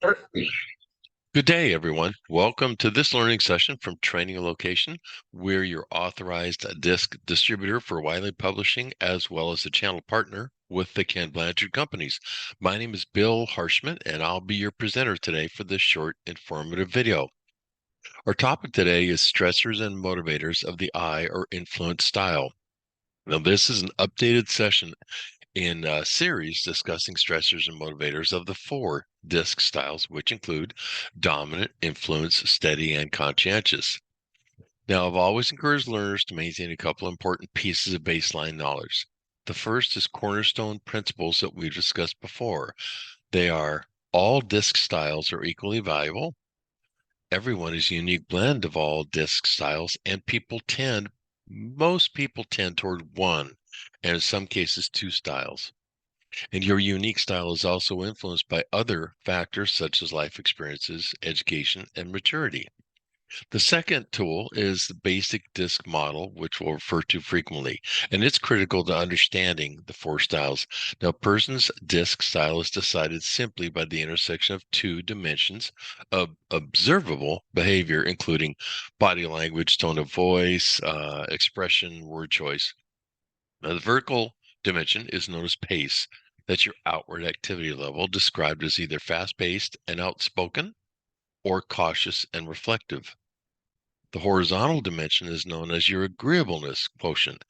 Good day, everyone. Welcome to this learning session from Training a Location. We're your authorized DiSC distributor for Wiley Publishing, as well as a channel partner with the Ken Blanchard Companies. My name is Bill Harshman, and I'll be your presenter today for this short, informative video. Our topic today is stressors and motivators of the I or influence style. Now, this is an updated session in a series discussing stressors and motivators of the four DiSC styles, which include dominant, influence, steady, and conscientious. Now, I've always encouraged learners to maintain a couple important pieces of baseline knowledge. The first is cornerstone principles that we've discussed before. They are all DiSC styles are equally valuable. Everyone is a unique blend of all DiSC styles, and most people tend toward one, and in some cases, two styles. And your unique style is also influenced by other factors such as life experiences, education, and maturity. The second tool is the basic DiSC model, which we'll refer to frequently, and it's critical to understanding the four styles. Now, a person's DiSC style is decided simply by the intersection of two dimensions of observable behavior, including body language, tone of voice, expression, word choice. Now, the vertical dimension is known as pace. That's your outward activity level, described as either fast-paced and outspoken or cautious and reflective. The horizontal dimension is known as your agreeableness quotient.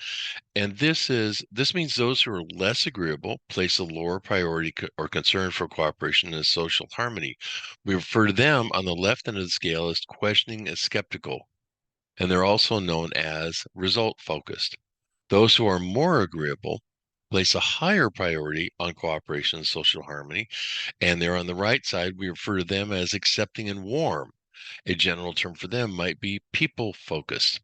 And this means those who are less agreeable place a lower priority or concern for cooperation and social harmony. We refer to them on the left end of the scale as questioning and skeptical, and they're also known as result focused. Those who are more agreeable place a higher priority on cooperation and social harmony, and they're on the right side. We refer to them as accepting and warm. A general term for them might be people focused.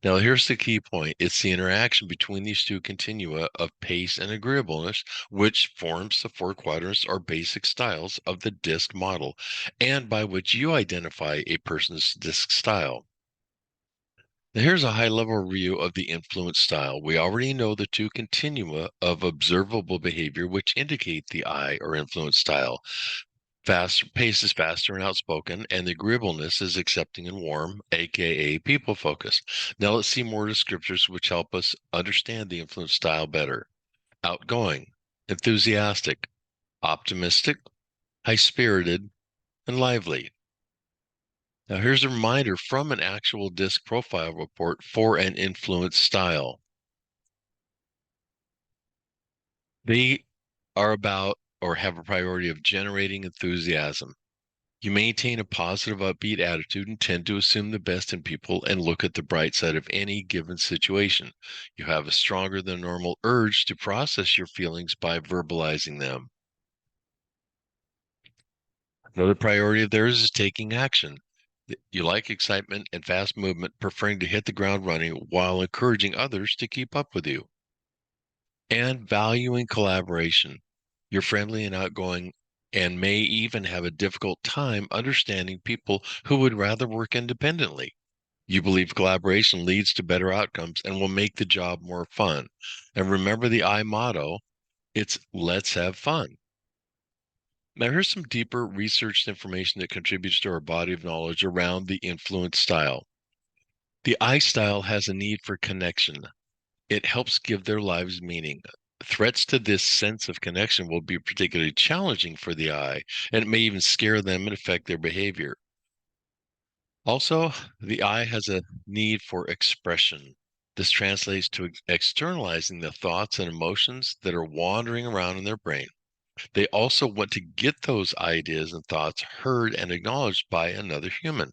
Now, here's the key point. It's the interaction between these two continua of pace and agreeableness, which forms the four quadrants or basic styles of the DiSC model, and by which you identify a person's DiSC style. Now, here's a high-level review of the influence style. We already know the two continua of observable behavior, which indicate the I or influence style. Fast pace is faster and outspoken, and the agreeableness is accepting and warm, aka people focused. Now let's see more descriptors which help us understand the influence style better. Outgoing, enthusiastic, optimistic, high-spirited, and lively. Now here's a reminder from an actual DiSC profile report for an influence style. They are about or have a priority of generating enthusiasm. You maintain a positive, upbeat attitude and tend to assume the best in people and look at the bright side of any given situation. You have a stronger than normal urge to process your feelings by verbalizing them. Another priority of theirs is taking action. You like excitement and fast movement, preferring to hit the ground running while encouraging others to keep up with you. And valuing collaboration. You're friendly and outgoing and may even have a difficult time understanding people who would rather work independently. You believe collaboration leads to better outcomes and will make the job more fun. And remember the I motto, it's let's have fun. Now, here's some deeper researched information that contributes to our body of knowledge around the influence style. The I style has a need for connection. It helps give their lives meaning. Threats to this sense of connection will be particularly challenging for the I, and it may even scare them and affect their behavior. Also, the I has a need for expression. This translates to externalizing the thoughts and emotions that are wandering around in their brain. They also want to get those ideas and thoughts heard and acknowledged by another human.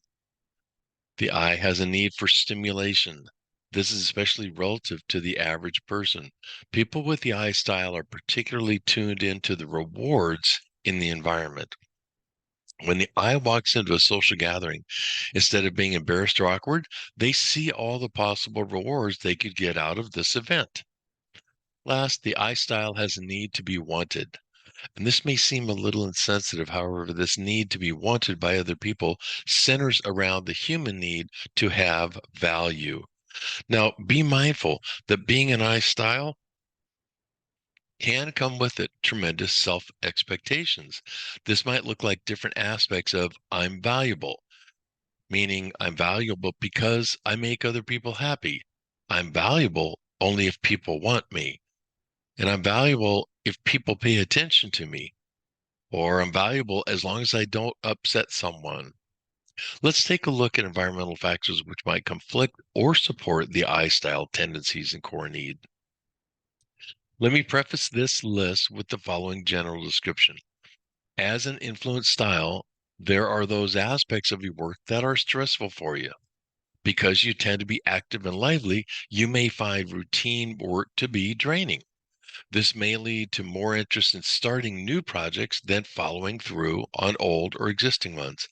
The I has a need for stimulation. This is especially relative to the average person. People with the I style are particularly tuned into the rewards in the environment. When the I walks into a social gathering, instead of being embarrassed or awkward, they see all the possible rewards they could get out of this event. Last, the I style has a need to be wanted. And this may seem a little insensitive. However, this need to be wanted by other people centers around the human need to have value. Now, be mindful that being an I style can come with it tremendous self expectations. This might look like different aspects of I'm valuable, meaning I'm valuable because I make other people happy. I'm valuable only if people want me. And I'm valuable if people pay attention to me. Or I'm valuable as long as I don't upset someone. Let's take a look at environmental factors which might conflict or support the I style tendencies and core need. Let me preface this list with the following general description. As an influence style, there are those aspects of your work that are stressful for you. Because you tend to be active and lively, you may find routine work to be draining. This may lead to more interest in starting new projects than following through on old or existing ones.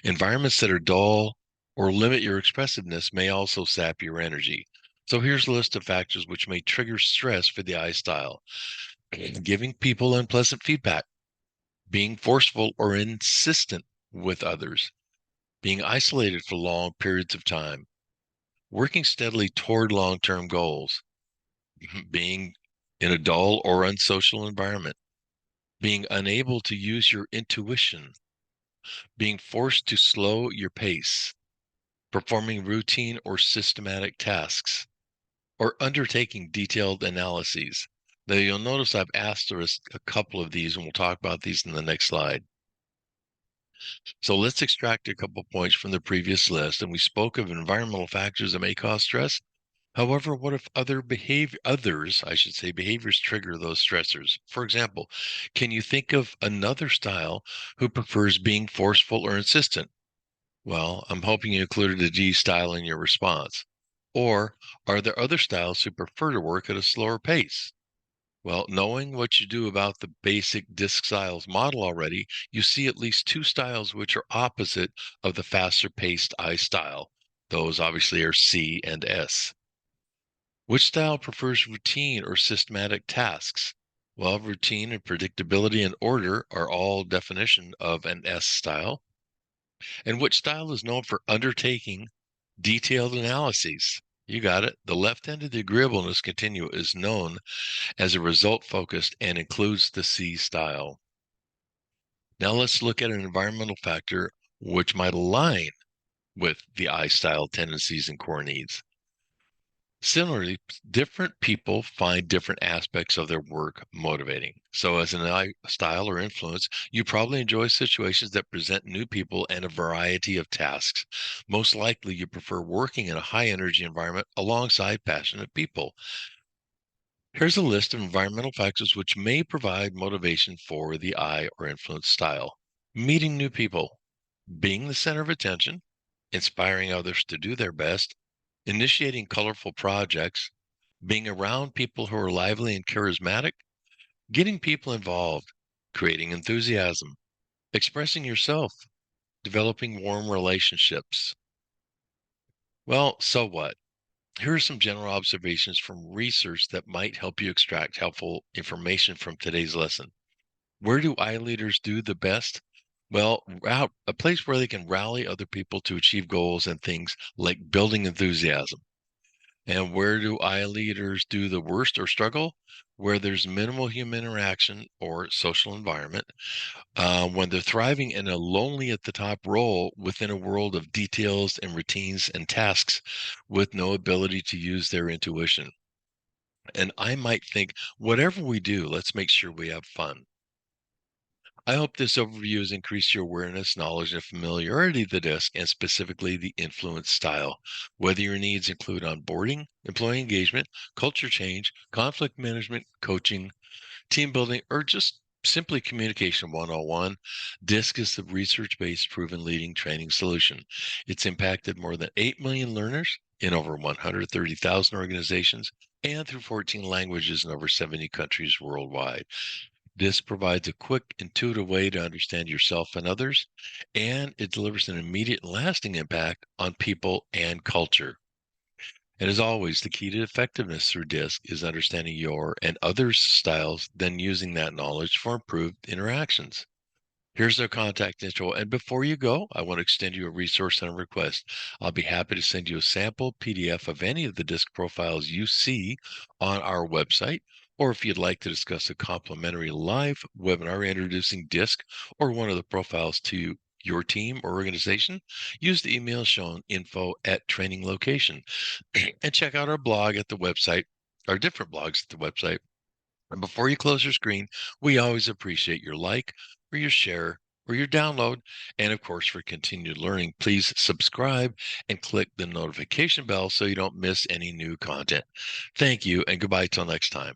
Environments that are dull or limit your expressiveness may also sap your energy. So here's a list of factors which may trigger stress for the I style. Giving people unpleasant feedback, being forceful or insistent with others, being isolated for long periods of time, working steadily toward long-term goals, being in a dull or unsocial environment, being unable to use your intuition, being forced to slow your pace, performing routine or systematic tasks, or undertaking detailed analyses. Now, you'll notice I've asterisked a couple of these, and we'll talk about these in the next slide. So let's extract a couple points from the previous list, and we spoke of environmental factors that may cause stress. However, what if behaviors trigger those stressors? For example, can you think of another style who prefers being forceful or insistent? Well, I'm hoping you included a D style in your response. Or are there other styles who prefer to work at a slower pace? Well, knowing what you do about the basic DiSC styles model already, you see at least two styles which are opposite of the faster paced I style. Those obviously are C and S. Which style prefers routine or systematic tasks? Well, routine and predictability and order are all definition of an S style. And which style is known for undertaking detailed analyses? You got it. The left end of the agreeableness continuum is known as a result focused and includes the C style. Now let's look at an environmental factor which might align with the I style tendencies and core needs. Similarly, different people find different aspects of their work motivating. So as an I style or influence, you probably enjoy situations that present new people and a variety of tasks. Most likely you prefer working in a high energy environment alongside passionate people. Here's a list of environmental factors which may provide motivation for the I or influence style. Meeting new people, being the center of attention, inspiring others to do their best, initiating colorful projects, being around people who are lively and charismatic, getting people involved, creating enthusiasm, expressing yourself, developing warm relationships. Well, so what? Here are some general observations from research that might help you extract helpful information from today's lesson. Where do I leaders do the best? Well, a place where they can rally other people to achieve goals and things like building enthusiasm. And where do I leaders do the worst or struggle? Where there's minimal human interaction or social environment, when they're thriving in a lonely at the top role within a world of details and routines and tasks with no ability to use their intuition. And I might think, whatever we do, let's make sure we have fun. I hope this overview has increased your awareness, knowledge, and familiarity of the DiSC and specifically the influence style. Whether your needs include onboarding, employee engagement, culture change, conflict management, coaching, team building, or just simply communication 101, DiSC is the research-based proven leading training solution. It's impacted more than 8 million learners in over 130,000 organizations and through 14 languages in over 70 countries worldwide. This provides a quick, intuitive way to understand yourself and others, and it delivers an immediate and lasting impact on people and culture. And as always, the key to effectiveness through DiSC is understanding your and others' styles, then using that knowledge for improved interactions. Here's their contact info. And before you go, I want to extend you a resource and a request. I'll be happy to send you a sample PDF of any of the DiSC profiles you see on our website, Or if you'd like to discuss a complimentary live webinar introducing DiSC or one of the profiles to your team or organization, use the email shown info@training location and check out our blog at the website, our different blogs at the website. And before you close your screen, we always appreciate your like or your share or your download. And of course, for continued learning, please subscribe and click the notification bell so you don't miss any new content. Thank you and goodbye till next time.